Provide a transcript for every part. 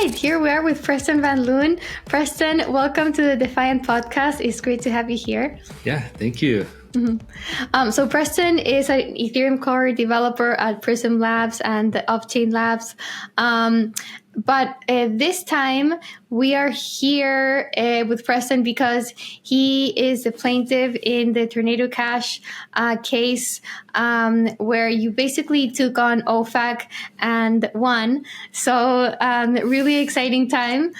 right, here we are with Preston Van Loon. Preston, welcome to the Defiant Podcast. It's great to have you here. Yeah, thank you. So Preston is an Ethereum core developer at Prism Labs and Off-Chain Labs. But this time we are here with Preston because he is the plaintiff in the Tornado Cash case, where you basically took on OFAC and won. So really exciting time.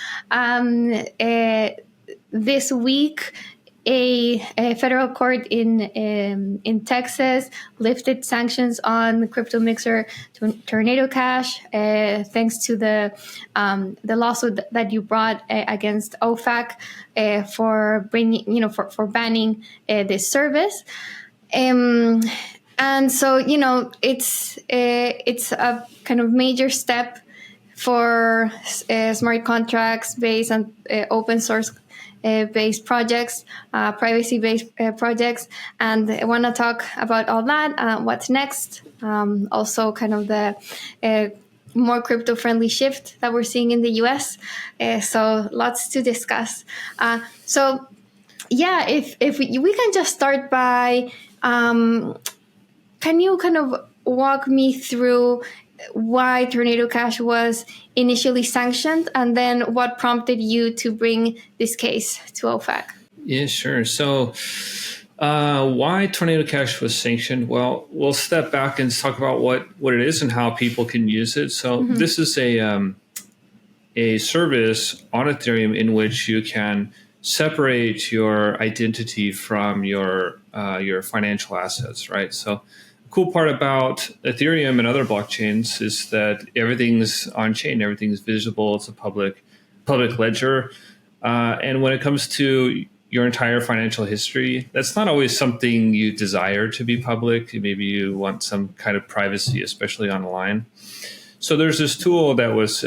This week, a federal court in Texas lifted sanctions on the crypto mixer Tornado Cash, thanks to the lawsuit that you brought against OFAC for bringing, for banning this service. And so, it's a kind of major step for smart contracts based on open source based projects, privacy-based projects, and I want to talk about all that, what's next, also kind of the more crypto-friendly shift that we're seeing in the US, so lots to discuss. So yeah, if we can just start by, can you kind of walk me through why Tornado Cash was initially sanctioned, and then what prompted you to bring this case to OFAC? Yeah, sure. So why Tornado Cash was sanctioned? Well, we'll step back and talk about what it is and how people can use it. So this is a service on Ethereum in which you can separate your identity from your financial assets, right? So cool part about Ethereum and other blockchains is that everything's on chain, everything's visible. It's a public ledger. And when it comes to your entire financial history, that's not always something you desire to be public. Maybe you want some kind of privacy, especially online. So there's this tool that was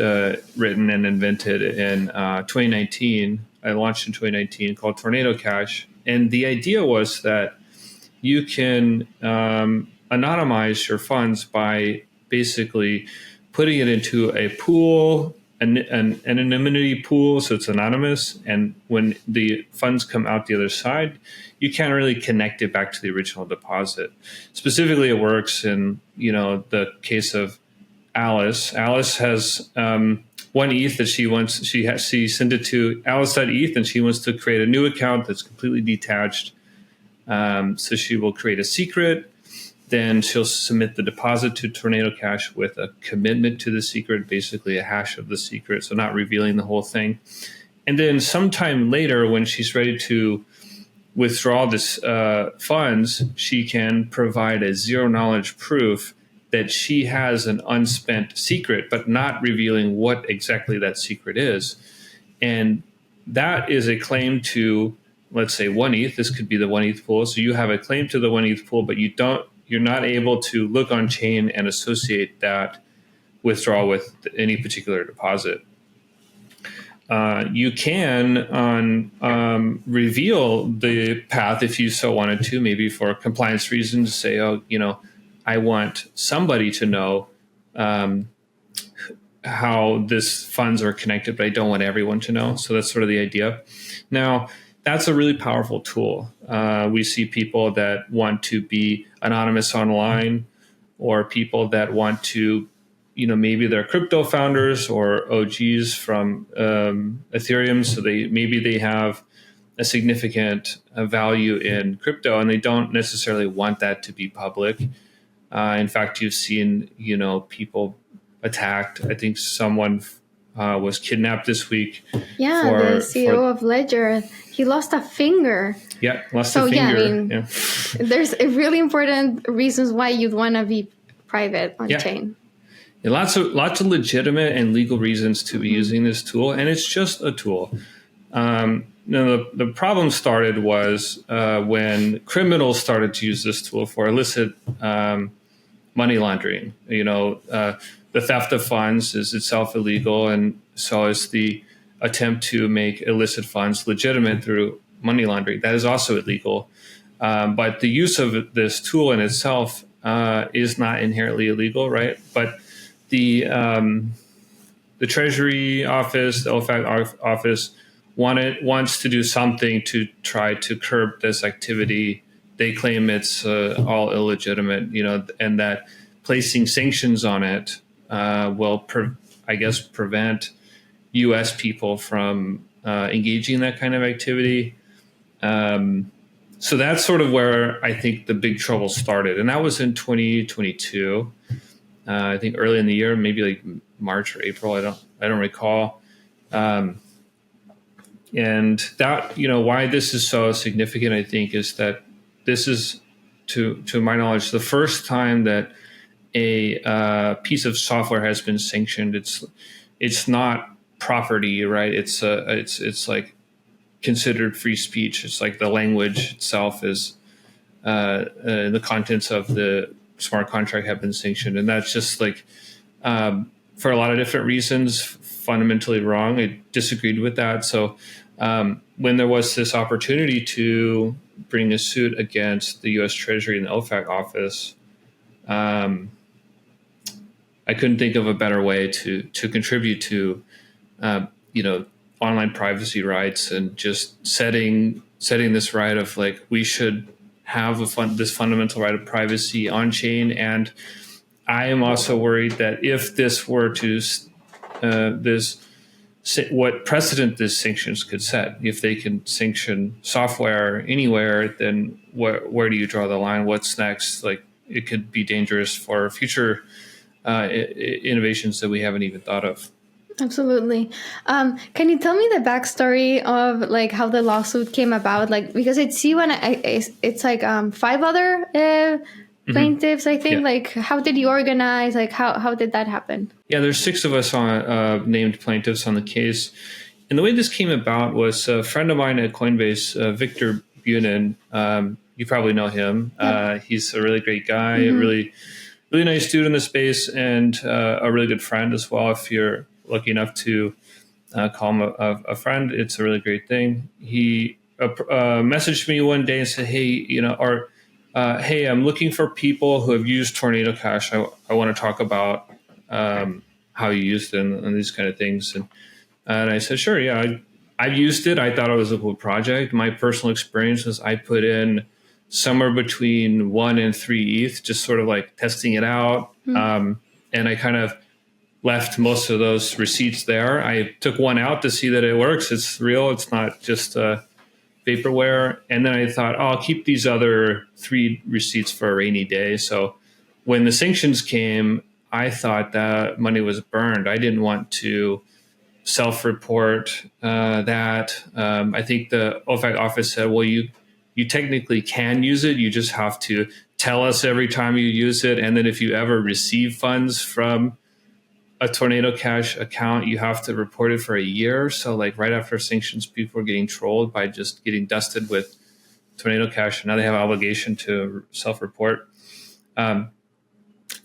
written and invented in 2019. I launched in 2019 called Tornado Cash. And the idea was that you can anonymize your funds by basically putting it into a pool, an anonymity pool, so it's anonymous. And when the funds come out the other side, you can't really connect it back to the original deposit. Specifically, it works in the case of Alice. Alice has one ETH that she sent it to Alice.eth, and she wants to create a new account that's completely detached. So she will create a secret. Then she'll submit the deposit to Tornado Cash with a commitment to the secret, basically a hash of the secret, so not revealing the whole thing. And then sometime later, when she's ready to withdraw this funds, she can provide a zero-knowledge proof that she has an unspent secret, but not revealing what exactly that secret is. And that is a claim to, let's say, 1 ETH. This could be the 1 ETH pool. So you have a claim to the 1 ETH pool, but you're not able to look on chain and associate that withdrawal with any particular deposit. You can reveal the path if you so wanted to, maybe for compliance reasons, say, I want somebody to know how this funds are connected, but I don't want everyone to know. So that's sort of the idea. Now, that's a really powerful tool. We see people that want to be anonymous online, or people that want to, maybe they're crypto founders or OGs from Ethereum. So they have a significant value in crypto, and they don't necessarily want that to be public. In fact, you've seen, people attacked. I think someone was kidnapped this week. Yeah, the CEO of Ledger, he lost a finger. Yeah, a finger. There's really important reasons why you'd want to be private on chain. Yeah, lots of legitimate and legal reasons to be using this tool, and it's just a tool. The problem started was when criminals started to use this tool for illicit money laundering. The theft of funds is itself illegal, and so is the attempt to make illicit funds legitimate through money laundering. That is also illegal. But the use of this tool in itself is not inherently illegal, right? But the the Treasury office, the OFAC office, wants to do something to try to curb this activity. They claim it's all illegitimate, and that placing sanctions on it will, prevent U.S. people from engaging in that kind of activity. So that's sort of where I think the big trouble started, and that was in 2022. I think early in the year, maybe like March or April. I don't recall. And that, why this is so significant, I think, is that this is, to my knowledge, the first time that a piece of software has been sanctioned. It's not property, right? It's like considered free speech. It's like the language itself is the contents of the smart contract have been sanctioned, and that's just like for a lot of different reasons fundamentally wrong. I disagreed with that. So when there was this opportunity to bring a suit against the U.S. Treasury and the OFAC office, I couldn't think of a better way to contribute to online privacy rights and just setting this right of like we should have this fundamental right of privacy on chain. And I am also worried that if this were to what precedent this sanctions could set, if they can sanction software anywhere, then where do you draw the line? What's next? Like it could be dangerous for future innovations that we haven't even thought of. Absolutely. Can you tell me the backstory of like how the lawsuit came about? Like, because it's like 5 other plaintiffs, I think. Yeah. Like, how did you organize? Like, how did that happen? Yeah, there's 6 of us named plaintiffs on the case. And the way this came about was a friend of mine at Coinbase, Victor Bunin. You probably know him. Yeah. He's a really great guy, a really nice dude in the space, and a really good friend as well. If you're lucky enough to call him a friend, it's a really great thing. He messaged me one day and said, hey, hey, I'm looking for people who have used Tornado Cash. I want to talk about how you used it and these kind of things. And I said, sure, yeah, I've used it. I thought it was a cool project. My personal experience was I put in somewhere between 1 and 3 ETH, just sort of like testing it out. And I kind of left most of those receipts there. I took one out to see that it works. It's real. It's not just vaporware. And then I thought, I'll keep these other 3 receipts for a rainy day. So when the sanctions came, I thought that money was burned. I didn't want to self-report that. I think the OFAC office said, well, you technically can use it. You just have to tell us every time you use it. And then if you ever receive funds from a Tornado Cash account, you have to report it for a year. So like right after sanctions, people are getting trolled by just getting dusted with Tornado Cash. And now they have an obligation to self-report.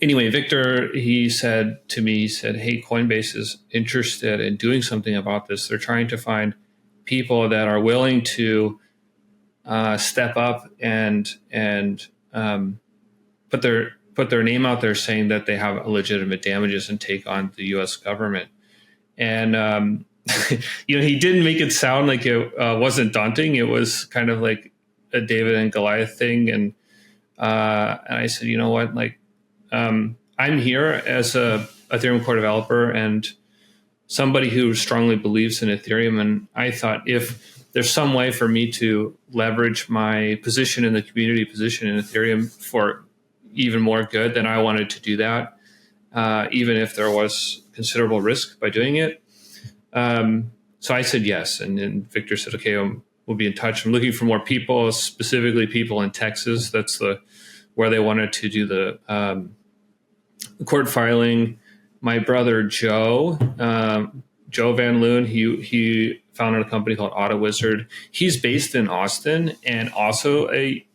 Anyway, Victor, he said, hey, Coinbase is interested in doing something about this. They're trying to find people that are willing to step up and put their name out there saying that they have legitimate damages and take on the U.S. government. And, he didn't make it sound like it wasn't daunting. It was kind of like a David and Goliath thing. And I said, you know what, like, I'm here as a Ethereum core developer and somebody who strongly believes in Ethereum. And I thought if there's some way for me to leverage my position in the community, position in Ethereum for even more good, then I wanted to do that, even if there was considerable risk by doing it. So I said yes. And then Victor said, okay, we'll be in touch. I'm looking for more people, specifically people in Texas. That's where they wanted to do the court filing. My brother, Joe Van Loon, he founded a company called AutoWizard. He's based in Austin and also a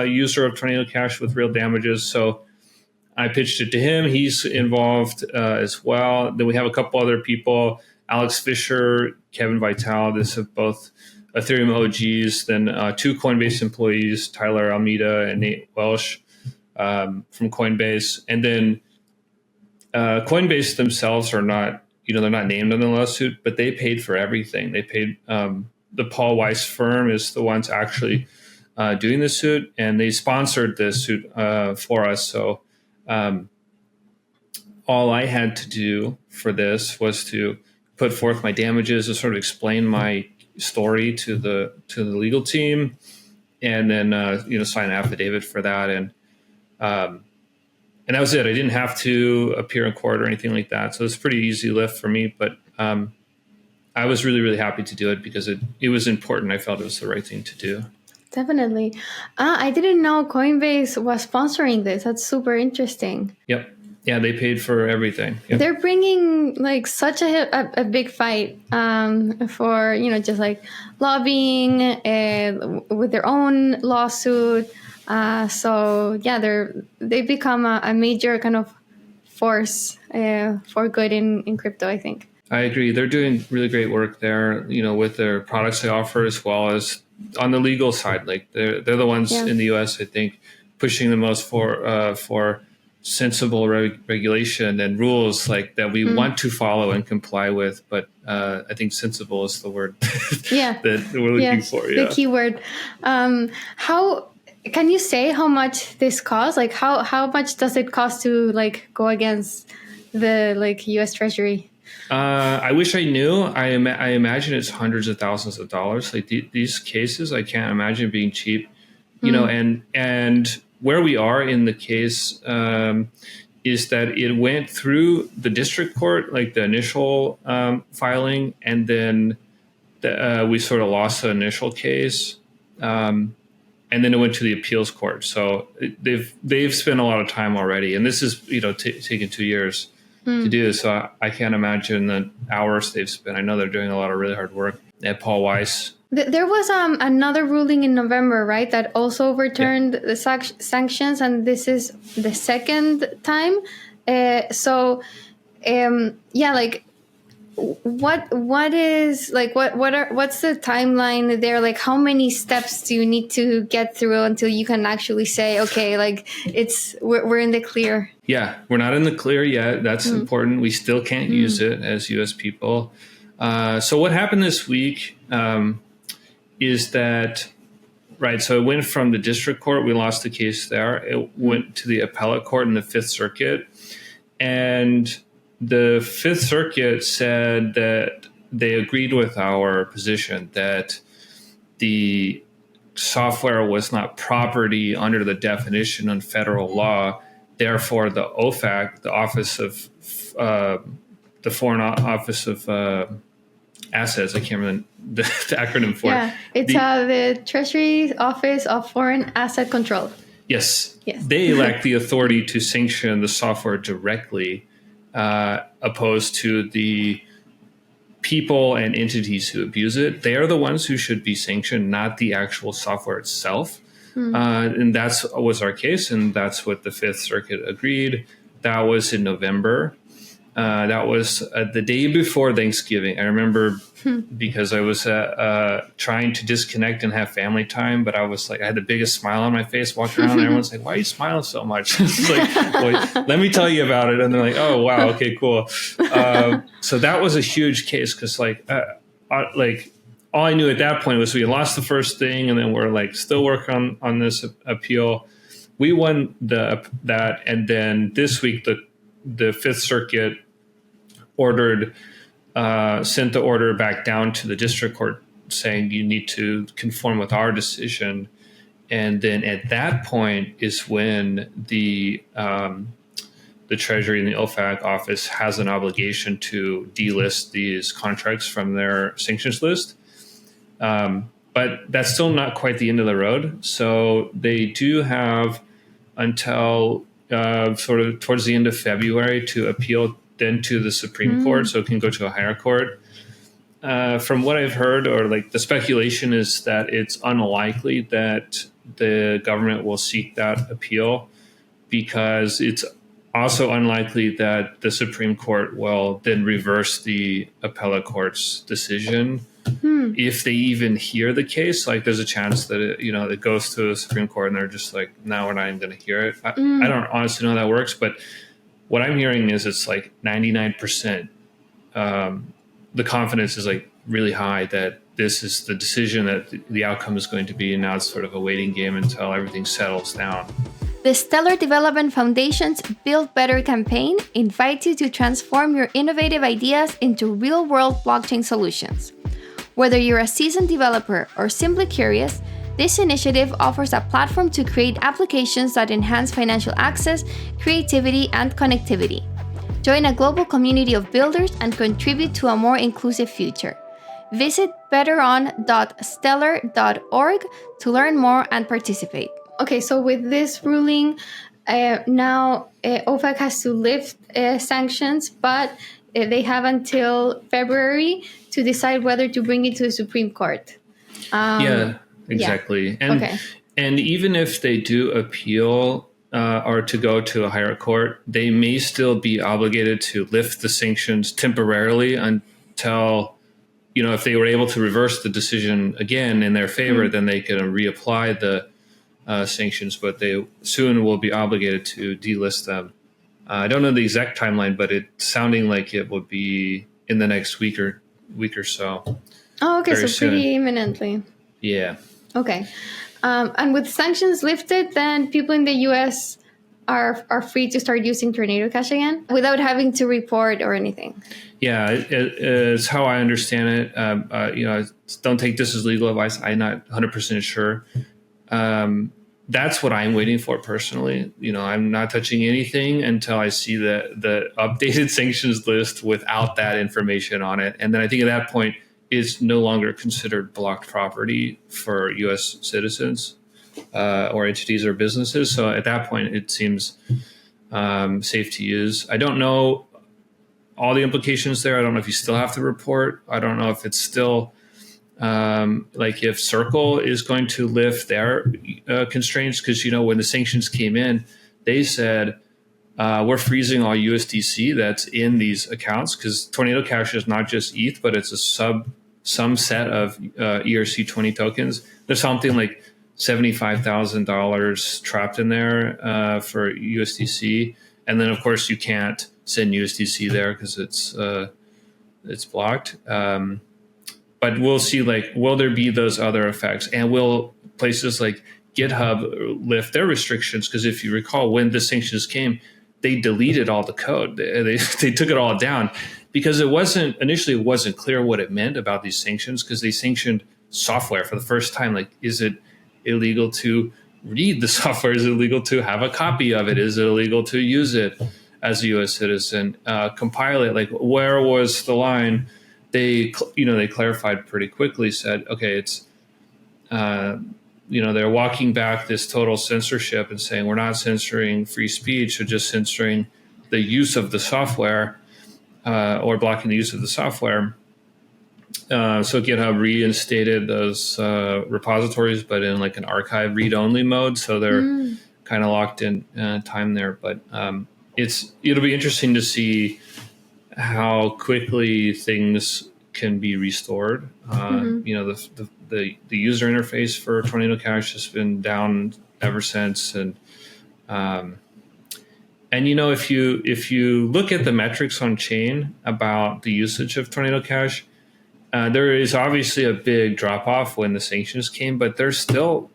user of Tornado Cash with real damages. So I pitched it to him. He's involved as well. Then we have a couple other people, Alex Fisher, Kevin Vitale. This have both Ethereum OGs. Then 2 Coinbase employees, Tyler Almeida and Nate Welsh from Coinbase. And then Coinbase themselves are not, they're not named in the lawsuit, but they paid for everything. They paid, the Paul Weiss firm is the ones actually doing the suit, and they sponsored the suit for us. So all I had to do for this was to put forth my damages and sort of explain my story to the legal team, and then sign an affidavit for that, and that was it. I didn't have to appear in court or anything like that, so it's a pretty easy lift for me. But I was really, really happy to do it because it was important. I felt it was the right thing to do. Definitely. I didn't know Coinbase was sponsoring this. That's super interesting. Yep. Yeah, they paid for everything. Yep. They're bringing like such a big fight for, just like lobbying with their own lawsuit. So yeah, they've become a major kind of force for good in crypto, I think. I agree. They're doing really great work there, with their products they offer, as well as on the legal side. Like they're the ones in the US, I think, pushing the most for sensible regulation and rules like that we want to follow and comply with. But I think sensible is the word that we're looking for. Yeah. The key word. How can you say how much this costs? Like how much does it cost to like go against the US Treasury? I wish I knew. I imagine it's hundreds of thousands of dollars. Like these cases, I can't imagine being cheap. And where we are in the case is that it went through the district court, like the initial filing, and then we sort of lost the initial case, and then it went to the appeals court. So they've spent a lot of time already, and this is taken 2 years to do. So I can't imagine the hours they've spent. I know they're doing a lot of really hard work at Paul Weiss. There was another ruling in November, right, that also overturned the sanctions, and this is the second time. What's the timeline there? Like, how many steps do you need to get through until you can actually say, okay, like we're in the clear? Yeah, we're not in the clear yet. That's important. We still can't use it as U.S. people. So what happened this week is that, right, so it went from the district court. We lost the case there. It went to the appellate court in the Fifth Circuit. And the Fifth Circuit said that they agreed with our position that the software was not property under the definition in federal law. Therefore, the OFAC, the Office of the Foreign Office of Assets, I can't remember the acronym for it. Yeah, it's the Treasury Office of Foreign Asset Control. Yes. They lack the authority to sanction the software directly, opposed to the people and entities who abuse it. They are the ones who should be sanctioned, not the actual software itself. And that was our case, and that's what the Fifth Circuit agreed. That was in November. That was the day before Thanksgiving. I remember because I was trying to disconnect and have family time, but I was like, I had the biggest smile on my face walking around, and everyone's like, why are you smiling so much? It's like, well, let me tell you about it. And they're like, oh, wow, okay, cool. So that was a huge case because all I knew at that point was we lost the first thing, and then we're like still working on this appeal. We won that, and then this week the Fifth Circuit sent the order back down to the district court saying you need to conform with our decision. And then at that point is when the Treasury and the OFAC office has an obligation to delist these contracts from their sanctions list. But that's still not quite the end of the road. So they do have until sort of towards the end of February to appeal then to the Supreme Court, so it can go to a higher court. From what I've heard, or like the speculation is that it's unlikely that the government will seek that appeal, because it's also unlikely that the Supreme Court will then reverse the appellate court's decision. If they even hear the case, like there's a chance that it goes to the Supreme Court and they're just like, no, we're not even going to hear it. I don't honestly know how that works, but what I'm hearing is it's like 99% the confidence is like really high that this is the decision that the outcome is going to be. And now it's sort of a waiting game until everything settles down. The Stellar Development Foundation's Build Better campaign invites you to transform your innovative ideas into real-world blockchain solutions. Whether you're a seasoned developer or simply curious, this initiative offers a platform to create applications that enhance financial access, creativity, and connectivity. Join a global community of builders and contribute to a more inclusive future. Visit betteron.stellar.org to learn more and participate. Okay, so with this ruling, now OFAC has to lift sanctions, but they have until February to decide whether to bring it to the Supreme Court. Yeah, exactly. Yeah. And even if they do appeal or to go to a higher court, they may still be obligated to lift the sanctions temporarily until, if they were able to reverse the decision again in their favor, then they can reapply the sanctions, but they soon will be obligated to delist them. I don't know the exact timeline, but it's sounding like it will be in the next week or so. Oh, okay, so soon. Pretty imminently. Yeah. Okay. And with sanctions lifted, then people in the U.S. are free to start using Tornado Cash again without having to report or anything. Yeah, it's how I understand it. Don't take this as legal advice. I'm not 100% sure. That's what I'm waiting for personally. I'm not touching anything until I see the updated sanctions list without that information on it. And then I think at that point, it's no longer considered blocked property for U.S. citizens or entities or businesses. So at that point, it seems safe to use. I don't know all the implications there. I don't know if you still have to report. I don't know if it's still if Circle is going to lift their constraints, because when the sanctions came in, they said we're freezing all USDC that's in these accounts, because Tornado Cash is not just ETH, but it's a some set of ERC20 tokens. There's something like $75,000 trapped in there for USDC, and then of course you can't send USDC there because it's blocked. But we'll see, will there be those other effects? And will places like GitHub lift their restrictions? Because if you recall, when the sanctions came, they deleted all the code. They took it all down because it wasn't clear what it meant about these sanctions, because they sanctioned software for the first time. Is it illegal to read the software? Is it illegal to have a copy of it? Is it illegal to use it as a U.S. citizen? Compile it? Where was the line? They clarified pretty quickly, said, okay, it's, they're walking back this total censorship and saying we're not censoring free speech, or just censoring the use of the software or blocking the use of the software. So GitHub reinstated those repositories, but in an archive read-only mode. So they're kind of locked in time there. But it'll be interesting to see how quickly things can be restored. The user interface for Tornado Cash has been down ever since, and if you look at the metrics on chain about the usage of Tornado Cash, there is obviously a big drop off when the sanctions came, but there's still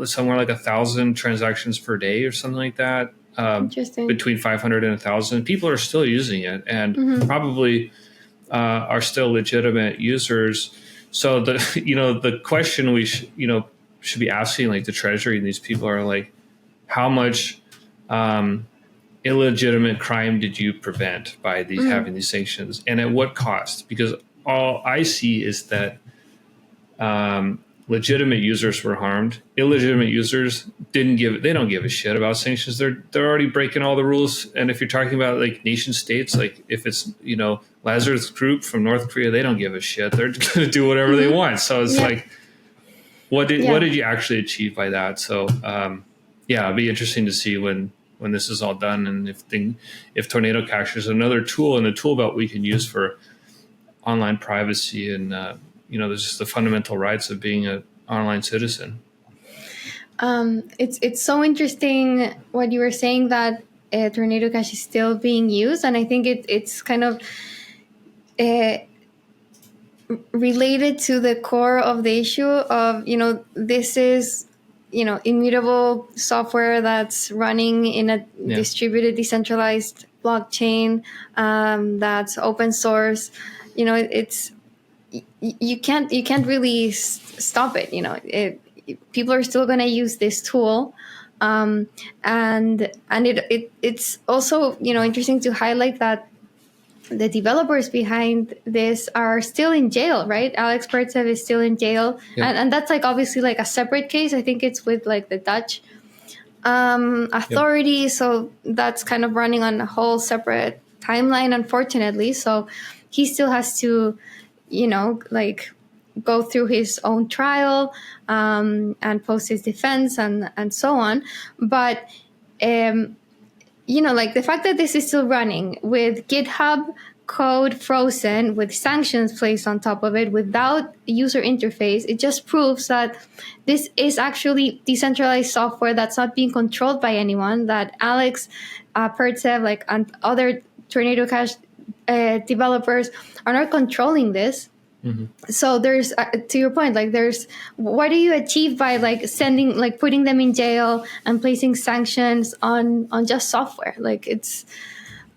somewhere like 1,000 transactions per day or something like that. Between 500 and 1,000 people are still using it, and probably are still legitimate users. So the question we should be asking the Treasury and these people are how much illegitimate crime did you prevent by having these sanctions, and at what cost? Because all I see is that legitimate users were harmed. Illegitimate users don't give a shit about sanctions. They're already breaking all the rules. And if you're talking about nation states, if it's Lazarus Group from North Korea, they don't give a shit. They're going to do whatever they want. So it's what did you actually achieve by that? So it'll be interesting to see when this is all done, and if Tornado Cash is another tool in the tool belt we can use for online privacy and there's just the fundamental rights of being an online citizen. It's so interesting what you were saying, that Tornado Cash is still being used, and I think it's kind of uh, related to the core of the issue of, this is, immutable software that's running in a distributed, decentralized blockchain, that's open source. It's you can't really stop it. People are still going to use this tool, and it's also interesting to highlight that the developers behind this are still in jail, right? Alex Pertsev is still in jail, and that's like obviously like a separate case. I think it's with like the Dutch authority, so that's kind of running on a whole separate timeline, unfortunately. So he still has to, like go through his own trial, and post his defense and so on. But like the fact that this is still running with GitHub code frozen, with sanctions placed on top of it, without user interface, it just proves that this is actually decentralized software that's not being controlled by anyone, that Alex Pertsev, and other Tornado Cash developers are not controlling this. Mm-hmm. So there's, to your point, there's, what do you achieve by putting them in jail and placing sanctions on just software?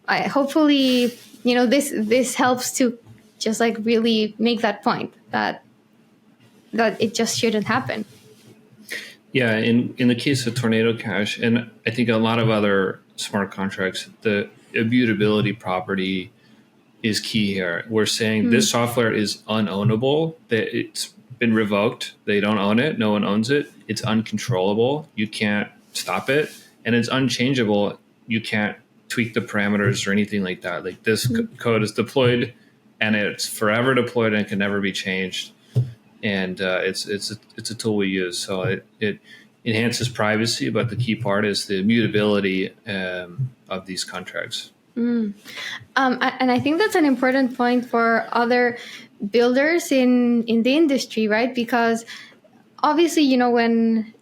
Hopefully, this helps to just really make that point that it just shouldn't happen. Yeah, in the case of Tornado Cash, and I think a lot of other smart contracts, the immutability property is key here. We're saying this software is unownable, that it's been revoked. They don't own it. No one owns it. It's uncontrollable. You can't stop it. And it's unchangeable. You can't tweak the parameters or anything like that. This code is deployed and it's forever deployed and can never be changed. And it's a tool we use. So it enhances privacy, but the key part is the immutability of these contracts. And I think that's an important point for other builders in the industry, right? Because obviously, when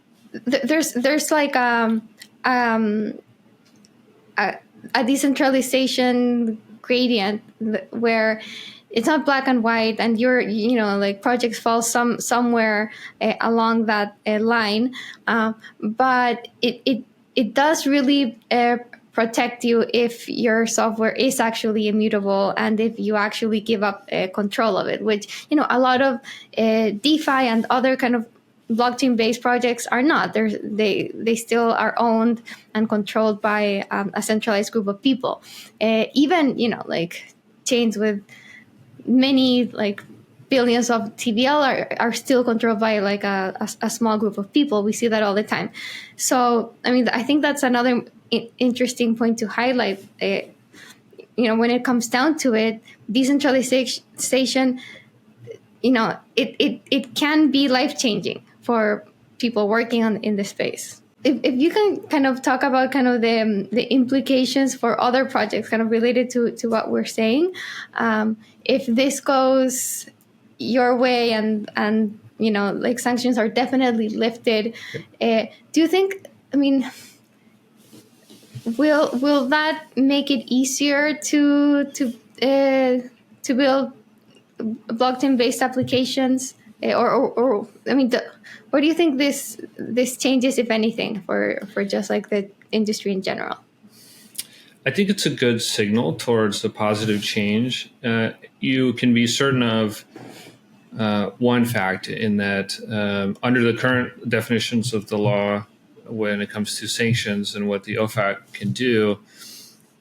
there's a decentralization gradient where it's not black and white, and projects fall somewhere along that line, but it does really protect you if your software is actually immutable and if you actually give up control of it, which a lot of DeFi and other kind of blockchain-based projects are not. They still are owned and controlled by a centralized group of people. Even chains with many billions of TVL are still controlled by a small group of people. We see that all the time. So I think that's another interesting point to highlight. When it comes down to it, decentralization, it can be life-changing for people working in this space. If you can kind of talk about kind of the implications for other projects kind of related to what we're saying, if this goes your way and sanctions are definitely lifted, do you think, will that make it easier to build blockchain-based applications, what do you think this changes, if anything, for just the industry in general? I think it's a good signal towards the positive change. You can be certain of one fact, in that under the current definitions of the law, when it comes to sanctions and what the OFAC can do,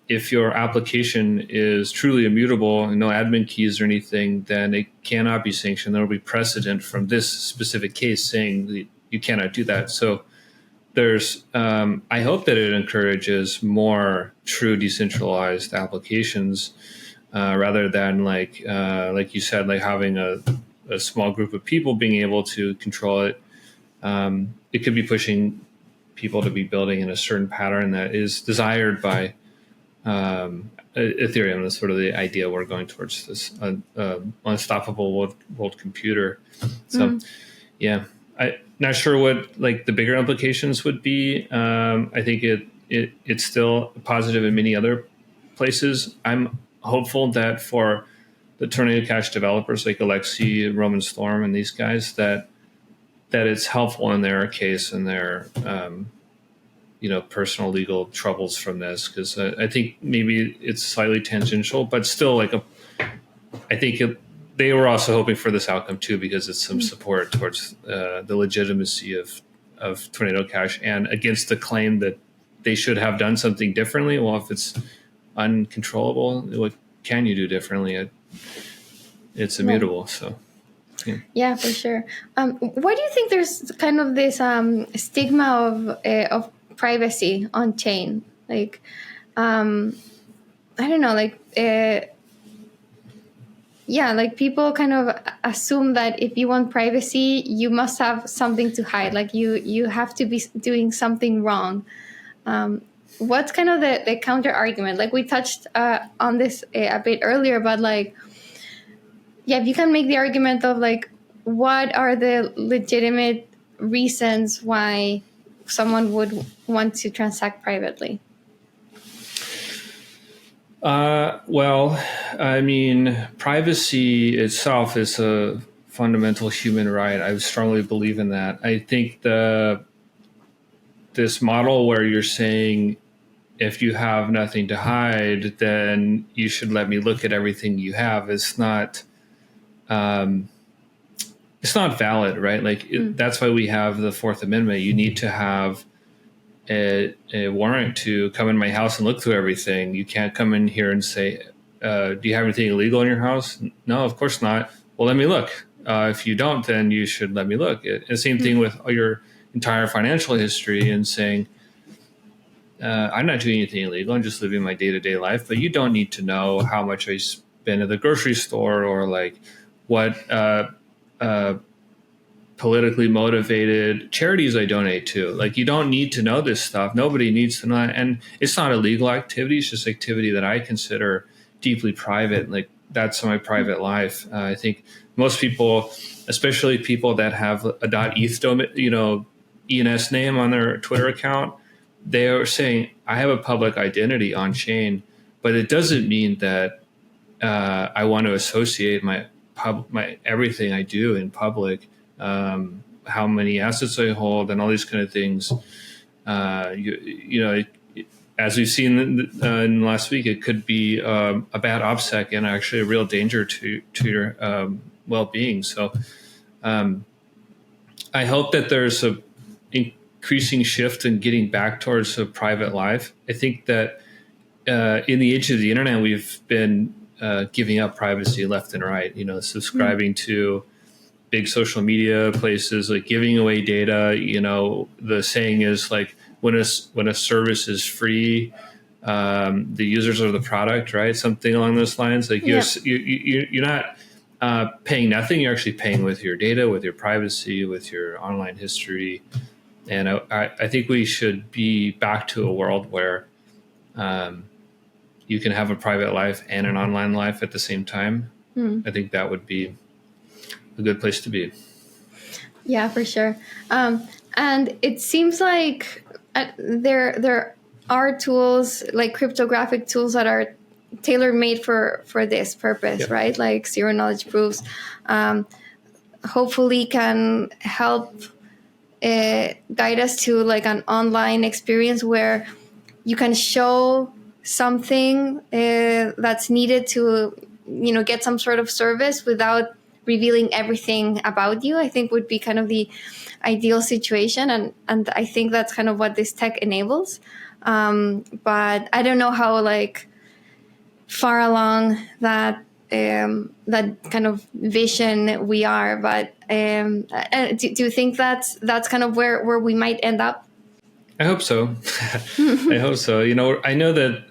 if your application is truly immutable and no admin keys or anything, then it cannot be sanctioned. There will be precedent from this specific case saying that you cannot do that. So there's, I hope that it encourages more true decentralized applications, rather than like you said, having a small group of people being able to control it. It could be pushing people to be building in a certain pattern that is desired by Ethereum. That's sort of the idea we're going towards, this unstoppable world computer. So, yeah, I'm not sure what the bigger implications would be. I think it's still positive in many other places. I'm hopeful that for the Tornado Cash developers like Alexei, Roman Storm, and these guys that it's helpful in their case and their personal legal troubles from this, because I think maybe it's slightly tangential, but still they were also hoping for this outcome too, because it's some support towards the legitimacy of Tornado Cash and against the claim that they should have done something differently. Well, if it's uncontrollable, what can you do differently? It's immutable. So, yeah, for sure. Why do you think there's kind of this stigma of privacy on chain? Like, I don't know, like, like people kind of assume that if you want privacy, you must have something to hide. Like you have to be doing something wrong. What's kind of the counter argument? Like we touched on this a bit earlier, but like, if you can make the argument of like, what are the legitimate reasons why someone would want to transact privately? Well, I mean, privacy itself is a fundamental human right. I strongly believe in that. I think this model where you're saying, if you have nothing to hide, then you should let me look at everything you have, is not, it's not valid, right? Like that's why we have the Fourth Amendment. You need to have a warrant to come in my house and look through everything. You can't come in here and say, do you have anything illegal in your house? No, of course not. Well, let me look. If you don't, then you should let me look. The same thing with your entire financial history and saying, I'm not doing anything illegal. I'm just living my day-to-day life. But you don't need to know how much I spend at the grocery store or like what politically motivated charities I donate to. Like, you don't need to know this stuff. Nobody needs to know. And it's not illegal activity. It's just activity that I consider deeply private. Like, that's my private life. I think most people, especially people that have a .eth ENS name on their Twitter account, they are saying, I have a public identity on chain, but it doesn't mean that I want to associate my everything I do in public, how many assets I hold, and all these kind of things. As we've seen in last week, it could be a bad OPSEC and actually a real danger to your well-being. So I hope that there's a increasing shift in getting back towards a private life. I think that in the age of the internet, we've been giving up privacy left and right, subscribing to big social media places, like giving away data. The saying is like, when a service is free, the users are the product, right? Something along those lines. Like you're not paying nothing. You're actually paying with your data, with your privacy, with your online history. And I think we should be back to a world where you can have a private life and an online life at the same time. I think that would be a good place to be. Yeah, for sure. And it seems like there are tools, like cryptographic tools, that are tailor-made for this purpose, right? Like zero knowledge proofs, hopefully can help guide us to like an online experience where you can show something that's needed to, get some sort of service without revealing everything about you. I think would be kind of the ideal situation. And I think that's kind of what this tech enables. But I don't know how like far along that kind of vision we are. But do you think that's kind of where we might end up? I hope so. I hope so. I know that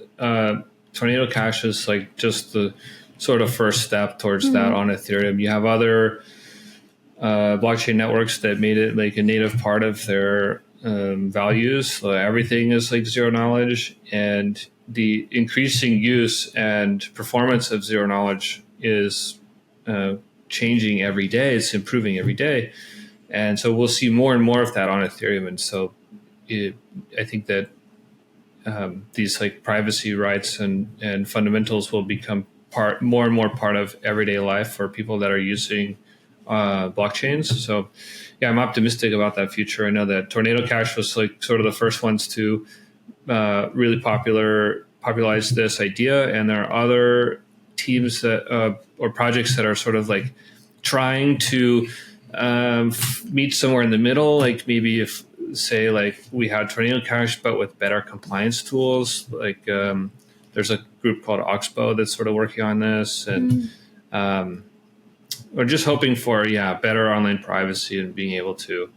Tornado Cash is like just the sort of first step towards that on Ethereum. You have other blockchain networks that made it like a native part of their values. So everything is like zero knowledge, and the increasing use and performance of zero knowledge is changing every day. It's improving every day. And so we'll see more and more of that on Ethereum. And so I think that these like privacy rights and fundamentals will become more and more part of everyday life for people that are using blockchains. So yeah, I'm optimistic about that future. I know that Tornado Cash was like sort of the first ones to really popularize this idea, and there are other teams that or projects that are sort of like trying to meet somewhere in the middle. Like maybe if say like we had Tornado Cash but with better compliance tools, like there's a group called Oxbow that's sort of working on this, and we're just hoping for better online privacy and being able to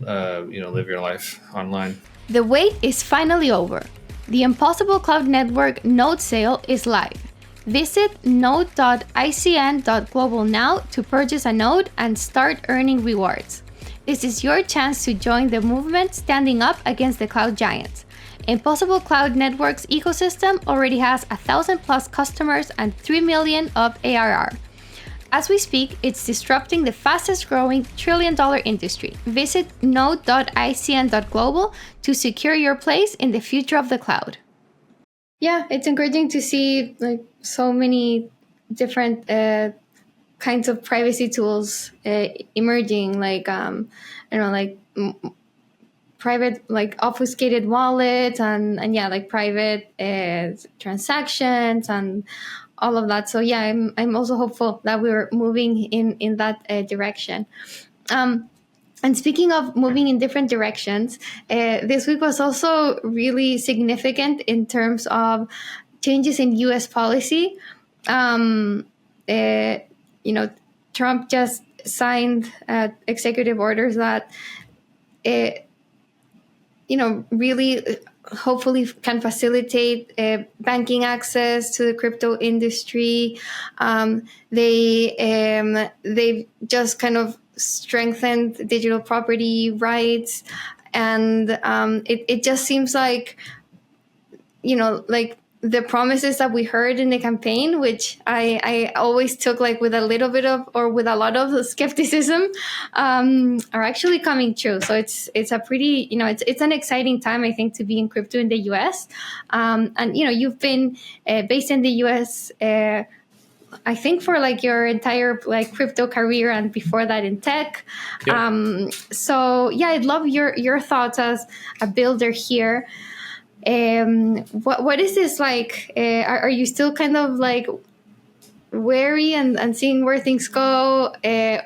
live your life online. The wait is finally over. The Impossible Cloud Network node sale is live. Visit node.icn.global now to purchase a node and start earning rewards. This is your chance to join the movement standing up against the cloud giants. Impossible Cloud Network's ecosystem already has 1,000 plus customers and 3 million of ARR. As we speak, it's disrupting the fastest growing trillion-dollar industry. Visit node.icn.global to secure your place in the future of the cloud. Yeah, it's encouraging to see like so many different kinds of privacy tools emerging, like private, like obfuscated wallets, and like private transactions and all of that. So yeah, I'm also hopeful that we're moving in that direction. And speaking of moving in different directions, this week was also really significant in terms of changes in U.S. policy. Trump just signed executive orders that, really hopefully can facilitate banking access to the crypto industry. They've just kind of strengthened digital property rights, and it just seems like, like the promises that we heard in the campaign, which I always took like with a little bit of, or with a lot of skepticism, are actually coming true. So it's a pretty, it's an exciting time, I think, to be in crypto in the US. And you've been based in the US, I think for like your entire like crypto career, and before that in tech. Yep. So yeah, I'd love your thoughts as a builder here. What is this like? Are you still kind of like wary and seeing where things go,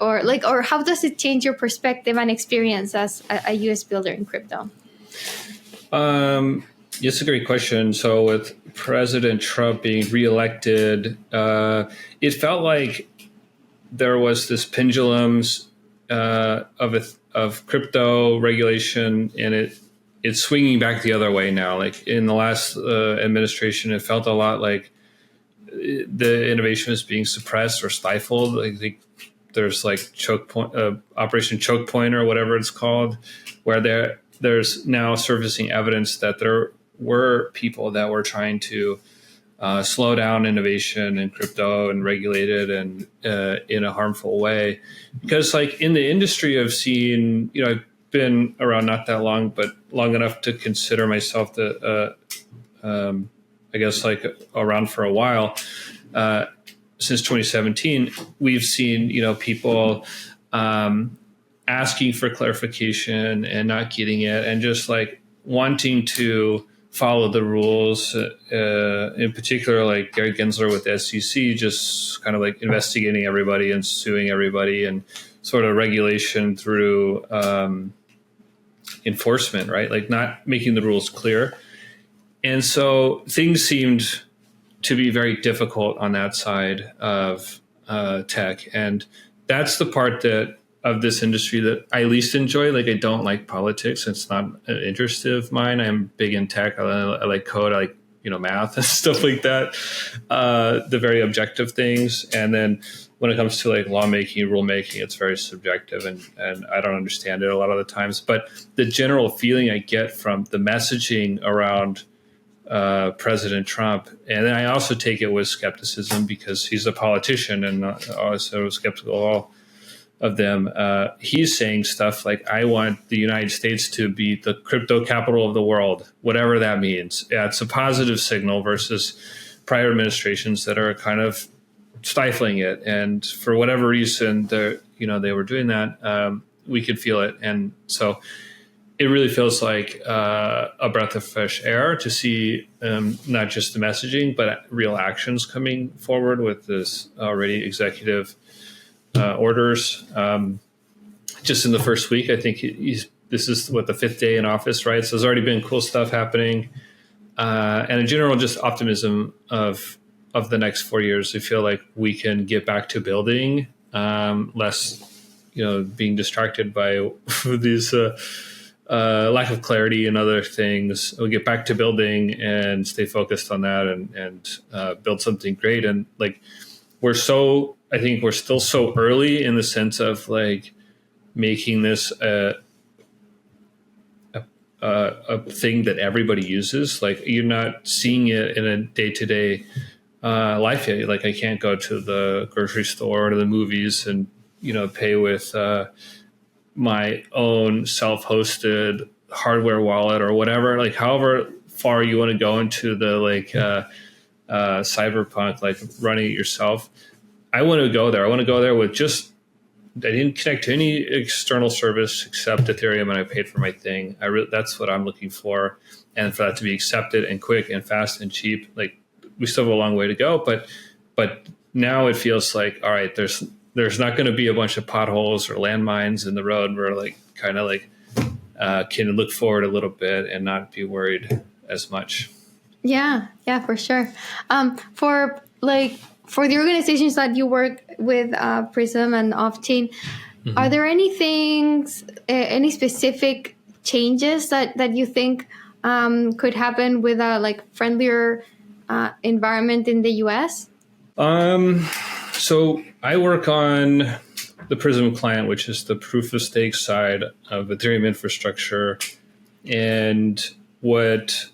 or how does it change your perspective and experience as a US builder in crypto? It's a great question. So with President Trump being reelected, it felt like there was this pendulums of crypto regulation, and it's swinging back the other way now. Like in the last administration, it felt a lot like the innovation is being suppressed or stifled. I think there's like Operation Choke Point or whatever it's called, where there's now surfacing evidence that there were people that were trying to slow down innovation in crypto and regulate it and in a harmful way. Because like in the industry, I've seen, I've been around not that long, but long enough to consider myself I guess like around for a while. Since 2017, we've seen, people asking for clarification and not getting it, and just like wanting to follow the rules. In particular, like Gary Gensler with the SEC, just kind of like investigating everybody and suing everybody, and sort of regulation through enforcement, right? Like not making the rules clear. And so things seemed to be very difficult on that side of tech. And that's the part of this industry that I least enjoy. Like I don't like politics. It's not an interest of mine. I'm big in tech. I like code. I like, math and stuff like that. The very objective things. And then when it comes to like lawmaking, rulemaking, it's very subjective, and I don't understand it a lot of the times. But the general feeling I get from the messaging around President Trump, and then I also take it with skepticism because he's a politician, and also skeptical of them. He's saying stuff like, I want the United States to be the crypto capital of the world, whatever that means. Yeah, it's a positive signal versus prior administrations that are kind of stifling it. And for whatever reason, they were doing that. We could feel it. And so it really feels like a breath of fresh air to see not just the messaging, but real actions coming forward with this already executive orders. Just in the first week, I think this is the 5th day in office, right? So there's already been cool stuff happening, and in general, just optimism of the next 4 years. I feel like we can get back to building, less, being distracted by these lack of clarity and other things. We'll get back to building and stay focused on that and build something great. And like I think we're still so early in the sense of like making this a thing that everybody uses. Like you're not seeing it in a day-to-day life yet. Like I can't go to the grocery store or to the movies and pay with my own self-hosted hardware wallet or whatever. Like however far you want to go into the cyberpunk, like running it yourself. I want to go there. I want to go there with I didn't connect to any external service except Ethereum, and I paid for my thing. That's what I'm looking for, and for that to be accepted and quick and fast and cheap. Like we still have a long way to go, but now it feels like, all right, there's not going to be a bunch of potholes or landmines in the road. We're like kind of like can look forward a little bit and not be worried as much. Yeah, for sure. For the organizations that you work with, Prism and Off-Chain, are there any any specific changes that you think could happen with a friendlier environment in the US? So I work on the Prism client, which is the proof of stake side of Ethereum infrastructure. And what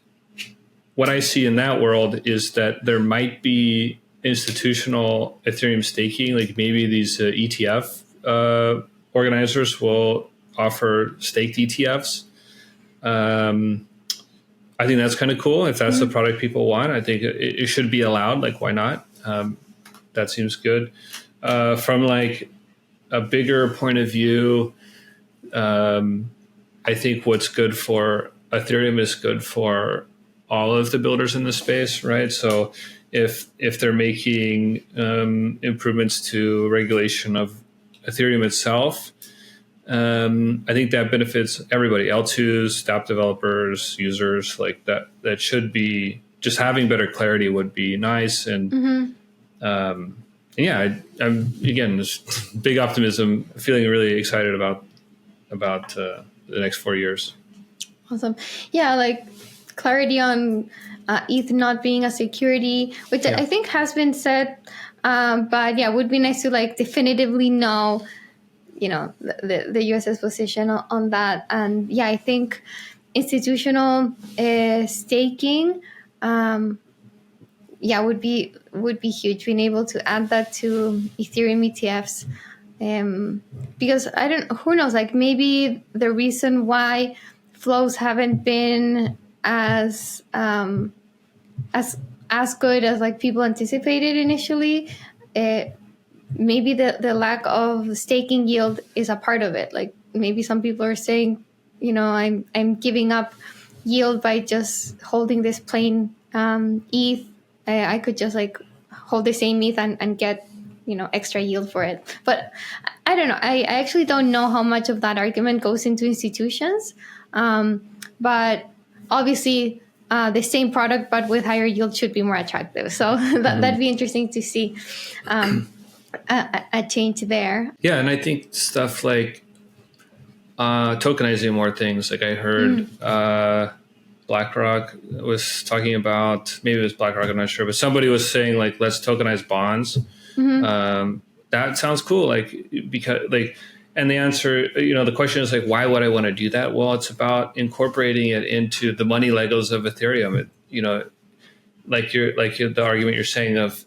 I see in that world is that there might be institutional Ethereum staking, like maybe these ETF organizers will offer staked ETFs. I think that's kind of cool. If that's the product people want, I think it should be allowed. Like, why not? That seems good. From like a bigger point of view, I think what's good for Ethereum is good for all of the builders in the space, right? So if they're making improvements to regulation of Ethereum itself, I think that benefits everybody, L2s, dApp developers, users, like that. That should be, just having better clarity would be nice. And yeah, I'm again, just big optimism, feeling really excited about the next 4 years. Awesome. Yeah, like clarity on ETH not being a security, which I think has been said, but yeah, it would be nice to like definitively know, the US's position on that. And yeah, I think institutional staking, would be huge. Being able to add that to Ethereum ETFs, because who knows? Like maybe the reason why flows haven't been as good as like people anticipated initially. Maybe the lack of staking yield is a part of it. Like maybe some people are saying, I'm giving up yield by just holding this plain ETH. I could just like hold the same ETH and get extra yield for it. But I don't know. I actually don't know how much of that argument goes into institutions. But obviously, the same product but with higher yield should be more attractive. So that'd be interesting to see a change there. Yeah, and I think stuff like tokenizing more things. Like I heard BlackRock was talking about, maybe it was BlackRock, I'm not sure, but somebody was saying like, let's tokenize bonds. That sounds cool. Like, because like, and the answer, the question is like, why would I want to do that? Well, it's about incorporating it into the money Legos of Ethereum. The argument you're saying of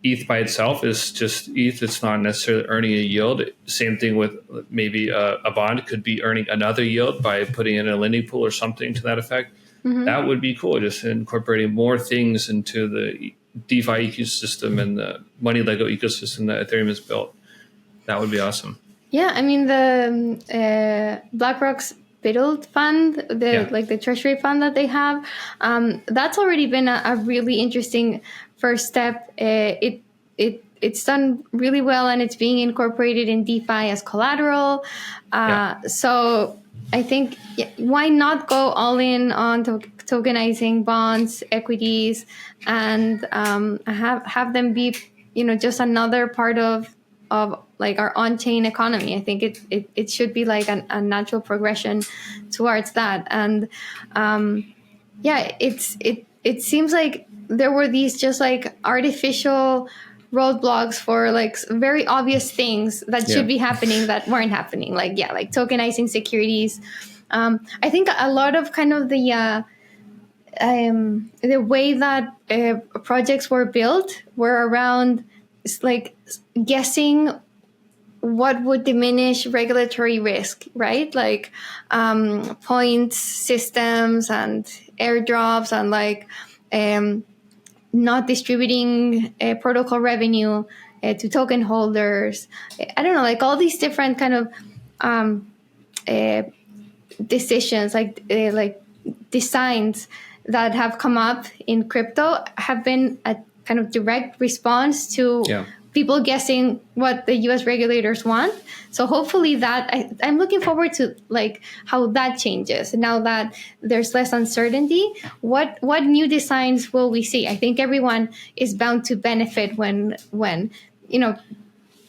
ETH by itself is just ETH. It's not necessarily earning a yield. Same thing with maybe a bond could be earning another yield by putting in a lending pool or something to that effect. that would be cool. Just incorporating more things into the DeFi ecosystem and the money Lego ecosystem that Ethereum has built. That would be awesome. Yeah, I mean the BlackRock's Build fund, the Treasury fund that they have, that's already been a really interesting first step. It's done really well, and it's being incorporated in DeFi as collateral. So I think why not go all in on tokenizing bonds, equities, and have them be just another part of like our on-chain economy. I think it should be like a natural progression towards that. And it seems like there were these just like artificial roadblocks for like very obvious things that should be happening that weren't happening. Like tokenizing securities. I think a lot of kind of the way that projects were built were around like guessing what would diminish regulatory risk, right? Like points systems and airdrops and like not distributing protocol revenue to token holders. I don't know, like all these different kind of decisions, like designs that have come up in crypto have been a kind of direct response to people guessing what the U.S. regulators want. So hopefully that I'm looking forward to like how that changes now that there's less uncertainty. What new designs will we see? I think everyone is bound to benefit when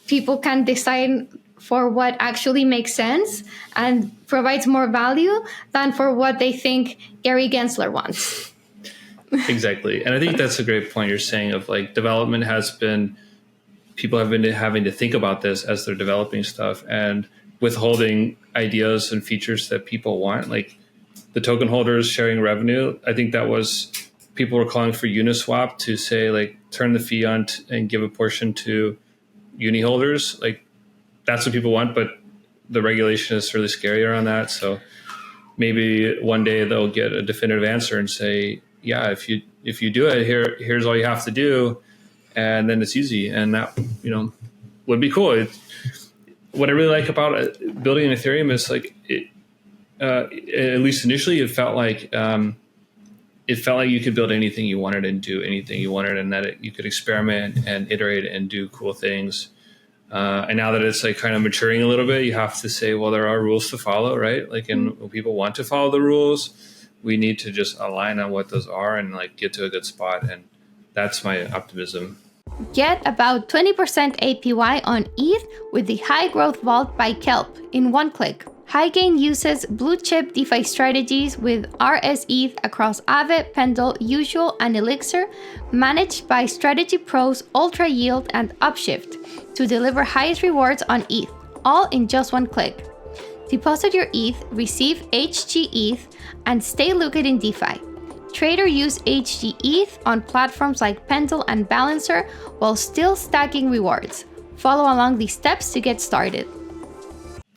people can decide for what actually makes sense and provides more value than for what they think Gary Gensler wants. Exactly. And I think that's a great point you're saying of like development has been, people have been having to think about this as they're developing stuff and withholding ideas and features that people want, like the token holders sharing revenue. I think that was, people were calling for Uniswap to say like turn the fee on and give a portion to uni holders. Like that's what people want, but the regulation is really scary around that. So maybe one day they'll get a definitive answer and say, yeah, if you do it, here's all you have to do. And then it's easy, and that would be cool. What I really like about building an Ethereum is like at least initially, it felt like you could build anything you wanted and do anything you wanted, and that you could experiment and iterate and do cool things. And now that it's like kind of maturing a little bit, you have to say, well, there are rules to follow, right? Like, and when people want to follow the rules, we need to just align on what those are and like get to a good spot. And that's my optimism. Get about 20% APY on ETH with the High Growth Vault by Kelp in one click. Highgain uses blue chip DeFi strategies with RSETH across Aave, Pendle, Usual, and Elixir, managed by Strategy Pros Ultra Yield and Upshift to deliver highest rewards on ETH, all in just one click. Deposit your ETH, receive HGETH, and stay liquid in DeFi. Trader use HGETH on platforms like Pendle and Balancer while still stacking rewards. Follow along these steps to get started.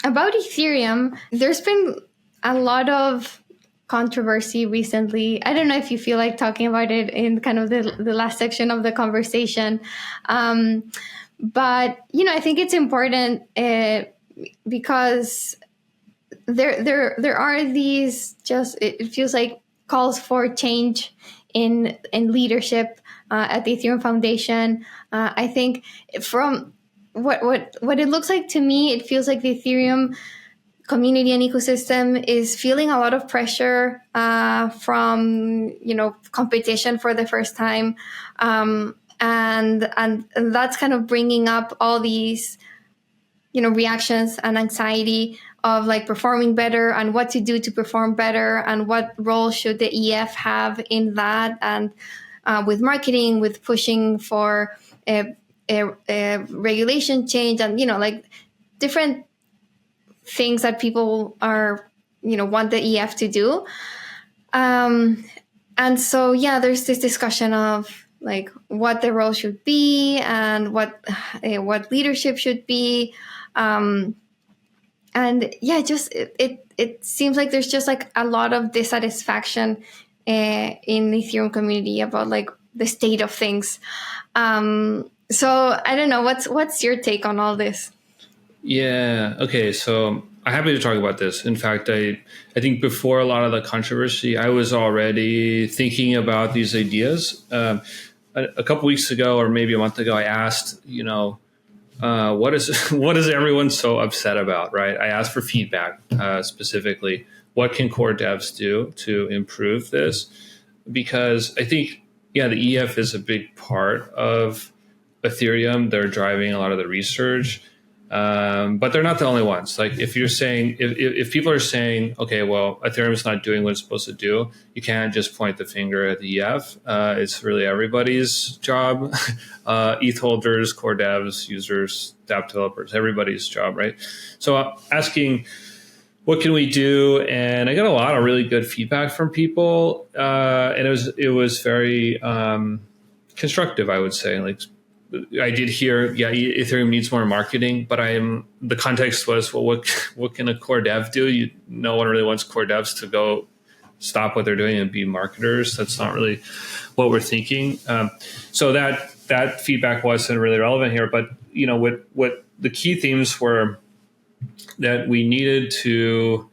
About Ethereum, there's been a lot of controversy recently. I don't know if you feel like talking about it in kind of the last section of the conversation. But, I think it's important because there are these it feels like calls for change in leadership at the Ethereum Foundation. I think from what it looks like to me, it feels like the Ethereum community and ecosystem is feeling a lot of pressure from competition for the first time, and that's kind of bringing up all these reactions and anxiety of like performing better and what to do to perform better and what role should the EF have in that, and with marketing, with pushing for a regulation change and like different things that people are want the EF to do, and so there's this discussion of like what the role should be and what leadership should be. And just it seems like there's just like a lot of dissatisfaction in the Ethereum community about like the state of things. So I don't know, what's your take on all this? Yeah. Okay. So I'm happy to talk about this. In fact, I think before a lot of the controversy, I was already thinking about these ideas. A couple weeks ago, or maybe a month ago, I asked, what is everyone so upset about, right? I asked for feedback, specifically, what can core devs do to improve this? Because I think, yeah, the EF is a big part of Ethereum. They're driving a lot of the research, but they're not the only ones. Like if you're saying, if people are saying, okay, well, Ethereum is not doing what it's supposed to do, you can't just point the finger at the EF. It's really everybody's job. ETH holders, core devs, users, dApp developers, everybody's job, right? So asking, what can we do? And I got a lot of really good feedback from people, and it was very constructive, I would say. Like I did hear, yeah, Ethereum needs more marketing, but the context was, well, what can a core dev do? No one really wants core devs to go stop what they're doing and be marketers. That's not really what we're thinking. So that feedback wasn't really relevant here. But what the key themes were that we needed to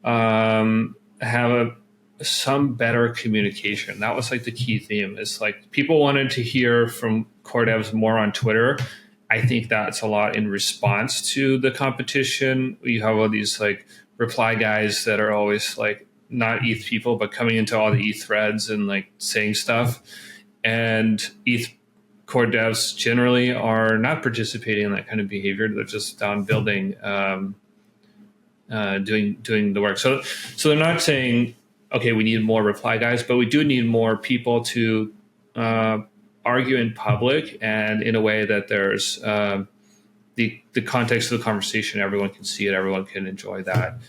have some better communication. That was like the key theme. It's like people wanted to hear from core devs more on Twitter. I think that's a lot in response to the competition. You have all these like reply guys that are always like not ETH people, but coming into all the ETH threads and like saying stuff. And ETH core devs generally are not participating in that kind of behavior. They're just down building, doing the work. So they're not saying, okay, we need more reply guys, but we do need more people to argue in public and in a way that there's the context of the conversation. Everyone can see it. Everyone can enjoy that,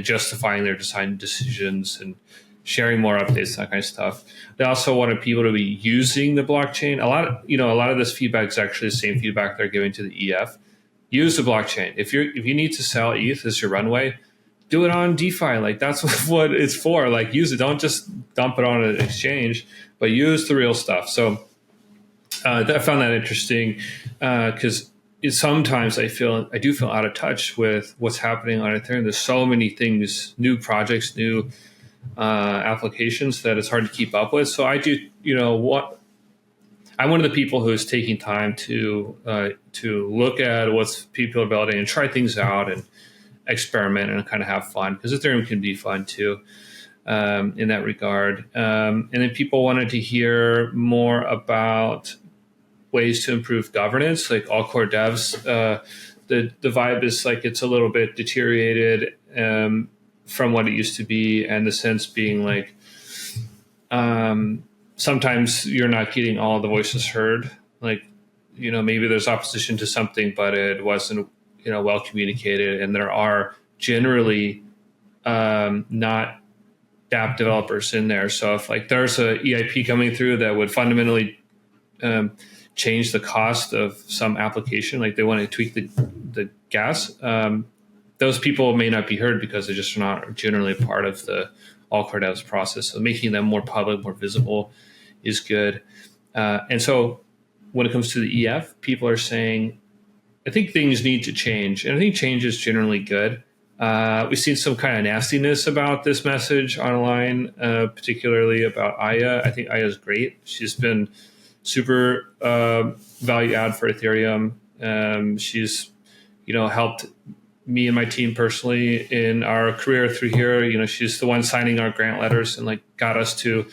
justifying their design decisions and sharing more updates, that kind of stuff. They also wanted people to be using the blockchain. A lot of this feedback is actually the same feedback they're giving to the EF. Use the blockchain. If you need to sell ETH as your runway, do it on DeFi. Like that's what it's for. Like use it. Don't just dump it on an exchange, but use the real stuff. So I found that interesting because sometimes I do feel out of touch with what's happening on Ethereum. There's so many things, new projects, new applications that it's hard to keep up with. So I do, I'm one of the people who is taking time to look at what people are building and try things out and experiment and kind of have fun, because Ethereum can be fun too in that regard. And then people wanted to hear more about ways to improve governance, like all core devs. The vibe is like it's a little bit deteriorated from what it used to be, and the sense being like sometimes you're not getting all the voices heard. Like, maybe there's opposition to something, but it wasn't, well communicated. And there are generally not dApp developers in there. So if like there's a EIP coming through that would fundamentally change the cost of some application, like they want to tweak the gas, those people may not be heard because they're just not generally a part of the all core devs process. So making them more public, more visible is good. And so when it comes to the EF, people are saying, I think things need to change. And I think change is generally good. We've seen some kind of nastiness about this message online, particularly about Aya. I think Aya is great. She's been super value add for Ethereum. She's, helped me and my team personally in our career through here. She's the one signing our grant letters and like got us to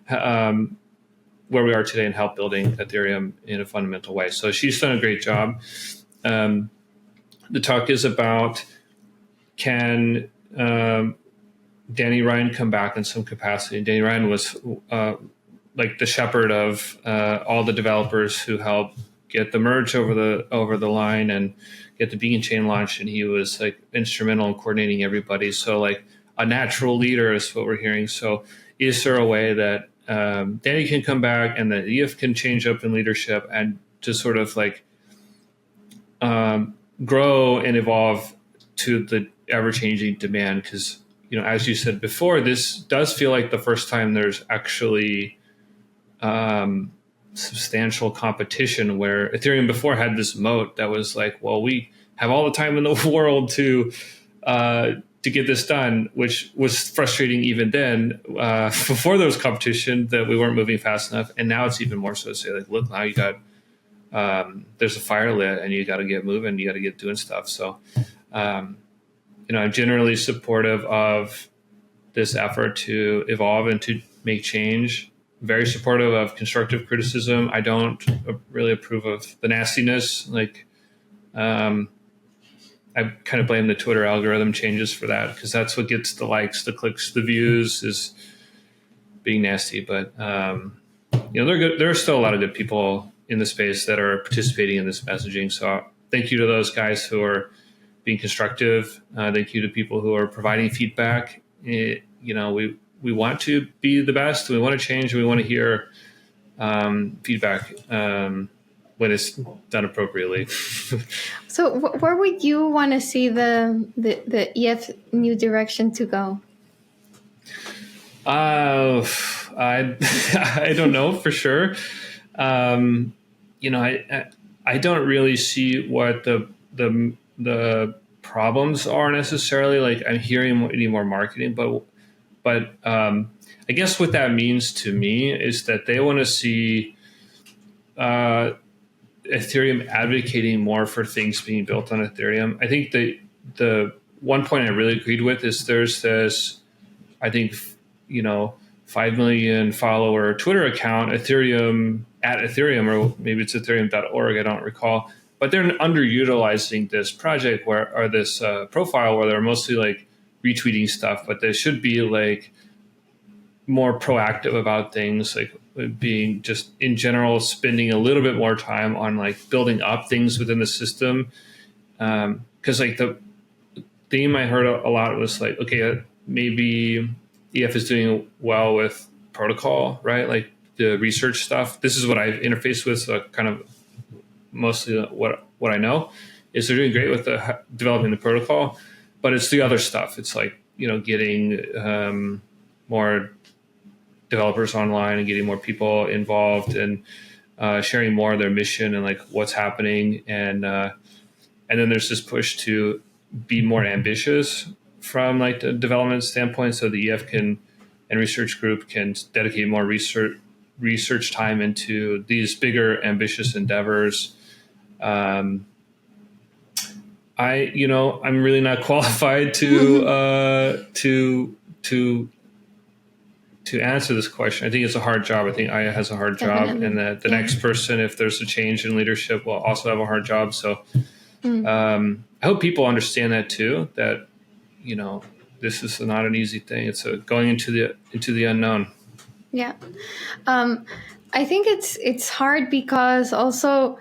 where we are today and help building Ethereum in a fundamental way. So she's done a great job. The talk is about, can Danny Ryan come back in some capacity? Danny Ryan was like the shepherd of all the developers who helped get the merge over the line and get the Beacon chain launched, and he was like instrumental in coordinating everybody. So like a natural leader is what we're hearing. So is there a way that Danny can come back and that EF can change up in leadership and to sort of like grow and evolve to the ever-changing demand? Because as you said before, this does feel like the first time there's actually substantial competition, where Ethereum before had this moat that was like, well, we have all the time in the world to get this done, which was frustrating even then before there was competition, that we weren't moving fast enough. And now it's even more so to say, like, look, now you got there's a fire lit and you got to get moving, you got to get doing stuff. So I'm generally supportive of this effort to evolve and to make change. Very supportive of constructive criticism. I don't really approve of the nastiness. Like, I kind of blame the Twitter algorithm changes for that, because that's what gets the likes, the clicks, the views, is being nasty. But they're good. There are still a lot of good people in the space that are participating in this messaging. So thank you to those guys who are being constructive. Thank you to people who are providing feedback. We want to be the best. We want to change. We want to hear feedback when it's done appropriately. So where would you want to see the EF new direction to go? I don't know for sure. I don't really see what the problems are necessarily. Like, I'm hearing any more marketing, but I guess what that means to me is that they want to see Ethereum advocating more for things being built on Ethereum. I think the one point I really agreed with is there's this, I think, 5 million follower Twitter account, Ethereum, or maybe it's ethereum.org, I don't recall. But they're underutilizing this project or this profile where they're mostly like retweeting stuff, but they should be like more proactive about things, like being just in general, spending a little bit more time on like building up things within the system. Because like the theme I heard a lot was like, okay, maybe EF is doing well with protocol, right? Like the research stuff. This is what I've interfaced with, so kind of mostly what I know is they're doing great with developing the protocol, but it's the other stuff. It's like, getting more developers online and getting more people involved and sharing more of their mission and like what's happening. And then there's this push to be more ambitious from like the development standpoint. So the EF and research group can dedicate more research time into these bigger ambitious endeavors. I'm really not qualified to answer this question. I think it's a hard job. I think Aya has a hard job, and that the next person, if there's a change in leadership, will also have a hard job. So I hope people understand that too, that, this is not an easy thing. It's going into the unknown. Yeah. I think it's hard because also,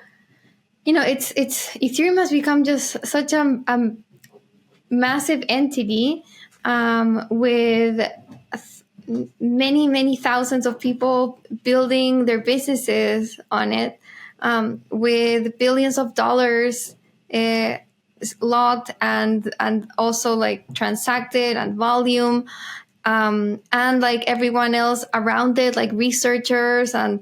it's Ethereum has become just such a massive entity with many thousands of people building their businesses on it, with billions of dollars logged and also like transacted and volume, and like everyone else around it, like researchers and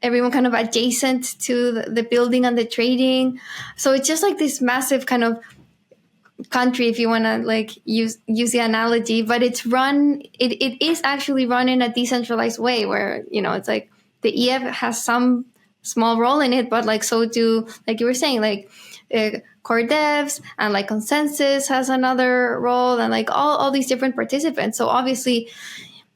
everyone kind of adjacent to the building and the trading. So it's just like this massive kind of country, if you want to like use the analogy, but it is actually run in a decentralized way where, it's like the EF has some small role in it, but like so do, like you were saying, like core devs, and like consensus has another role, and like all these different participants. So obviously,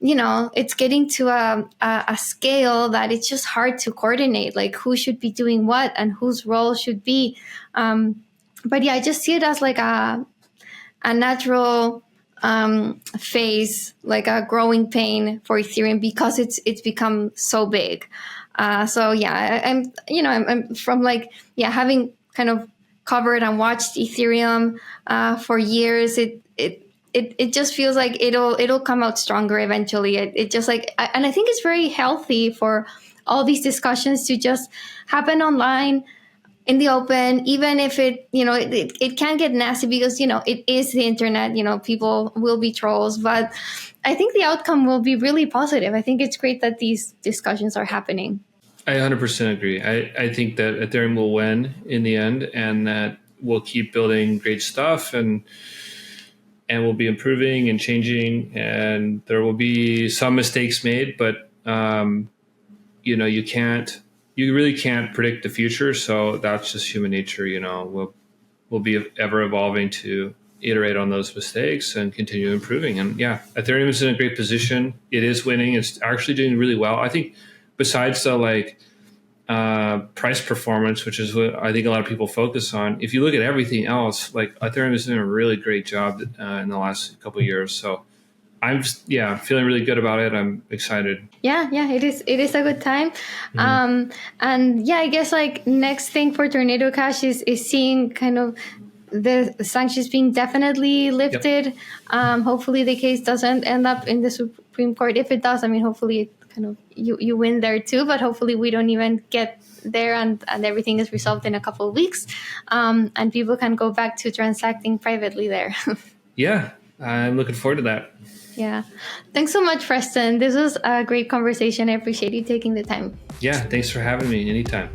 it's getting to a scale that it's just hard to coordinate, like who should be doing what and whose role should be. But yeah, I just see it as like a natural phase, like a growing pain for Ethereum because it's become so big. So yeah, I'm from like, yeah, having kind of covered and watched Ethereum for years. It just feels like it'll come out stronger eventually. It just like, and I think it's very healthy for all these discussions to just happen online, in the open, even if it can get nasty because, it is the internet, people will be trolls, but I think the outcome will be really positive. I think it's great that these discussions are happening. I 100% agree. I think that Ethereum will win in the end, and that we'll keep building great stuff, and we'll be improving and changing, and there will be some mistakes made, but you really can't predict the future. So that's just human nature. We'll be ever evolving to iterate on those mistakes and continue improving. And yeah, Ethereum is in a great position. It is winning. It's actually doing really well. I think besides the price performance, which is what I think a lot of people focus on, if you look at everything else, Ethereum is doing a really great job in the last couple of years. So I'm feeling really good about it. I'm excited. Yeah, it is a good time. And I guess next thing for Tornado Cash is seeing kind of the sanctions being definitely lifted. Yep. Hopefully the case doesn't end up in the Supreme Court. If it does, hopefully it kind of you win there too, but hopefully we don't even get there and everything is resolved in a couple of weeks, and people can go back to transacting privately there. Yeah, I'm looking forward to that. Yeah. Thanks so much, Preston. This was a great conversation. I appreciate you taking the time. Yeah, thanks for having me anytime.